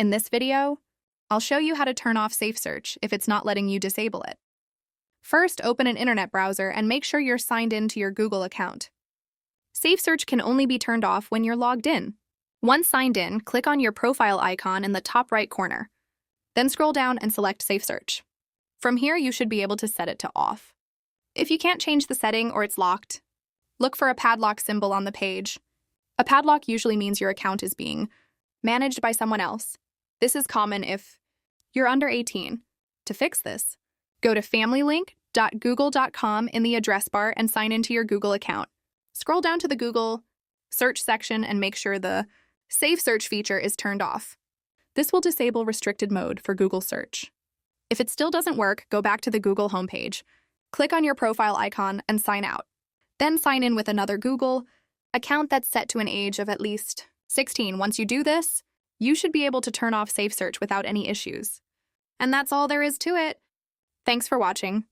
In this video, I'll show you how to turn off SafeSearch if it's not letting you disable it. First, open an internet browser and make sure you're signed in to your Google account. SafeSearch can only be turned off when you're logged in. Once signed in, click on your profile icon in the top right corner. Then scroll down and select SafeSearch. From here, you should be able to set it to off. If you can't change the setting or it's locked, look for a padlock symbol on the page. A padlock usually means your account is being managed by someone else. This is common if you're under 18. To fix this, go to familylink.google.com in the address bar and sign into your Google account. Scroll down to the Google search section and make sure the Safe Search feature is turned off. This will disable restricted mode for Google search. If it still doesn't work, go back to the Google homepage. Click on your profile icon and sign out. Then sign in with another Google account that's set to an age of at least 16. Once you do this, you should be able to turn off SafeSearch without any issues. And that's all there is to it. Thanks for watching.